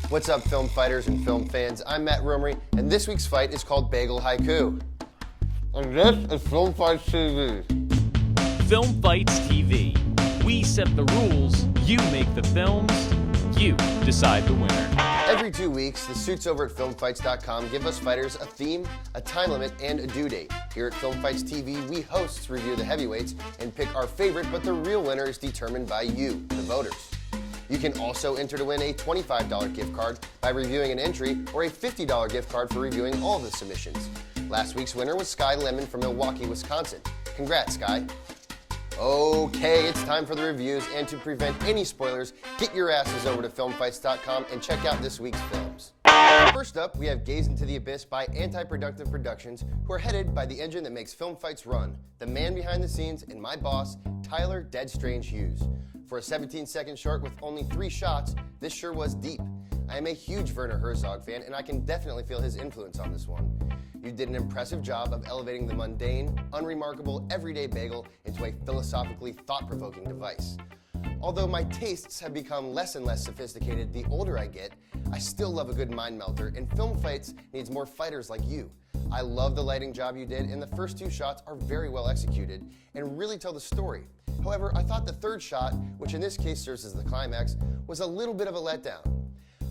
What's up, film fighters and film fans? I'm Matt Romery, and this week's fight is called Bagel Haiku. And this is Film Fights TV. Film Fights TV. We set the rules, you make the films, you decide the winner. Every 2 weeks, the suits over at FilmFights.com give us fighters a theme, a time limit, and a due date. Here at Film Fights TV, we hosts review the heavyweights and pick our favorite, but the real winner is determined by you, the voters. You can also enter to win a $25 gift card by reviewing an entry or a $50 gift card for reviewing all of the submissions. Last week's winner was Sky Lemon from Milwaukee, Wisconsin. Congrats, Sky. Okay, it's time for the reviews, and to prevent any spoilers, get your asses over to FilmFights.com and check out this week's films. First up, we have Gaze Into the Abyss by Anti-Productive Productions, who are headed by the engine that makes film fights run, the man behind the scenes and my boss, Tyler Dead Strange Hughes. For a 17-second short with only 3 shots, this sure was deep. I am a huge Werner Herzog fan, and I can definitely feel his influence on this one. You did an impressive job of elevating the mundane, unremarkable, everyday bagel into a philosophically thought-provoking device. Although my tastes have become less and less sophisticated the older I get, I still love a good mind melter, and Film Fights needs more fighters like you. I love the lighting job you did, and the first 2 shots are very well executed and really tell the story. However, I thought the 3rd shot, which in this case serves as the climax, was a little bit of a letdown.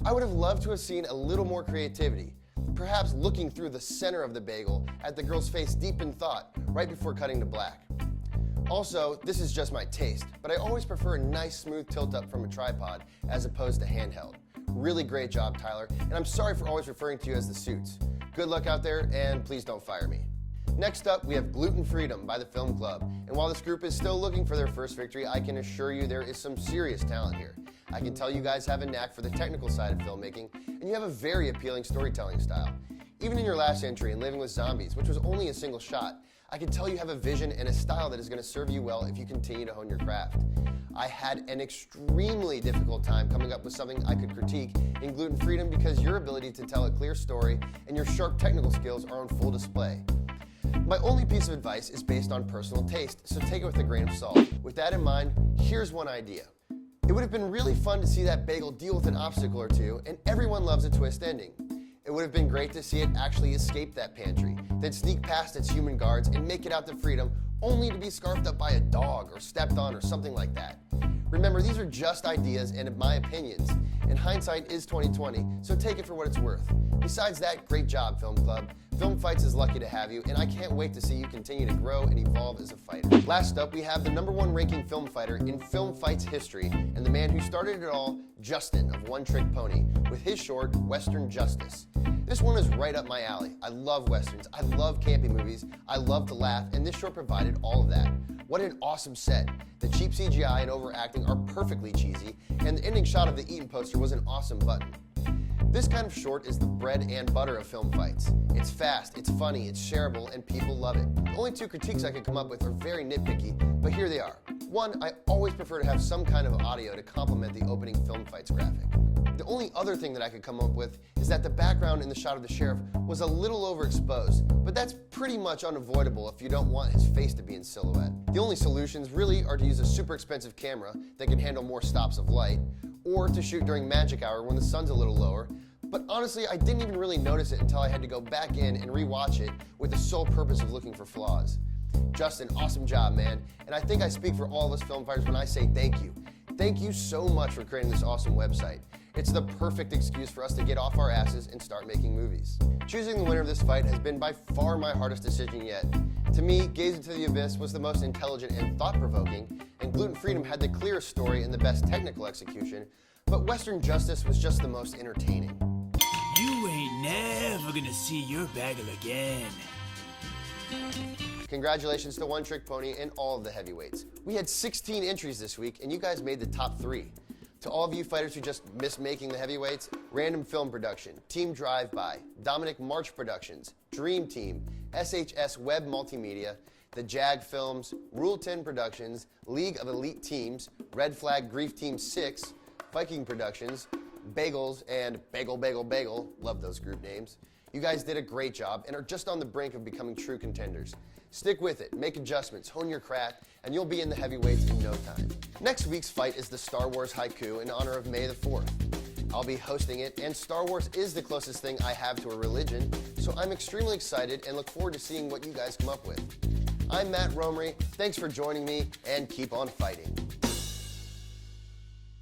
I would have loved to have seen a little more creativity, perhaps looking through the center of the bagel at the girl's face deep in thought, right before cutting to black. Also, this is just my taste, but I always prefer a nice smooth tilt up from a tripod as opposed to handheld. Really great job, Tyler, and I'm sorry for always referring to you as the suits. Good luck out there, and please don't fire me. Next up, we have Gluten Freedom by the Film Club, and while this group is still looking for their first victory, I can assure you there is some serious talent here. I can tell you guys have a knack for the technical side of filmmaking, and you have a very appealing storytelling style. Even in your last entry in Living with Zombies, which was only a single shot, I can tell you have a vision and a style that is going to serve you well if you continue to hone your craft. I had an extremely difficult time coming up with something I could critique in Gluten Freedom because your ability to tell a clear story and your sharp technical skills are on full display. My only piece of advice is based on personal taste, so take it with a grain of salt. With that in mind, here's one idea. It would have been really fun to see that bagel deal with an obstacle or two, and everyone loves a twist ending. It would have been great to see it actually escape that pantry, then sneak past its human guards and make it out to freedom, only to be scarfed up by a dog or stepped on or something like that. Remember, these are just ideas and my opinions, and hindsight is 20/20, so take it for what it's worth. Besides that, great job, Film Club. Film Fights is lucky to have you, and I can't wait to see you continue to grow and evolve as a fighter. Last up, we have the #1 ranking film fighter in Film Fights history, and the man who started it all, Justin of One Trick Pony, with his short, Western Justice. This one is right up my alley. I love Westerns, I love campy movies, I love to laugh, and this short provided all of that. What an awesome set. The cheap CGI and overacting are perfectly cheesy, and the ending shot of the Eaton poster was an awesome button. This kind of short is the bread and butter of Film Fights. It's fast, it's funny, it's shareable, and people love it. The only 2 critiques I could come up with are very nitpicky, but here they are. 1, I always prefer to have some kind of audio to complement the opening Film Fights graphic. The only other thing that I could come up with is that the background in the shot of the sheriff was a little overexposed, but that's pretty much unavoidable if you don't want his face to be in silhouette. The only solutions really are to use a super expensive camera that can handle more stops of light, or to shoot during magic hour when the sun's a little lower. But honestly, I didn't even really notice it until I had to go back in and rewatch it with the sole purpose of looking for flaws. Justin, awesome job, man. And I think I speak for all of us film fighters when I say thank you. Thank you so much for creating this awesome website. It's the perfect excuse for us to get off our asses and start making movies. Choosing the winner of this fight has been by far my hardest decision yet. To me, Gaze Into the Abyss was the most intelligent and thought-provoking, and Gluten Freedom had the clearest story and the best technical execution, but Western Justice was just the most entertaining. You ain't never gonna see your bagel again. Congratulations to One Trick Pony and all of the heavyweights. We had 16 entries this week, and you guys made the top 3. To all of you fighters who just missed making the heavyweights, Random Film Production, Team Drive-By, Dominic March Productions, Dream Team, SHS Web Multimedia, The Jag Films, Rule 10 Productions, League of Elite Teams, Red Flag Grief Team 6, Viking Productions, Bagels, and Bagel, love those group names. You guys did a great job and are just on the brink of becoming true contenders. Stick with it, make adjustments, hone your craft, and you'll be in the heavyweights in no time. Next week's fight is the Star Wars Haiku in honor of May the 4th. I'll be hosting it, and Star Wars is the closest thing I have to a religion, so I'm extremely excited and look forward to seeing what you guys come up with. I'm Matt Romery. Thanks for joining me, and keep on fighting.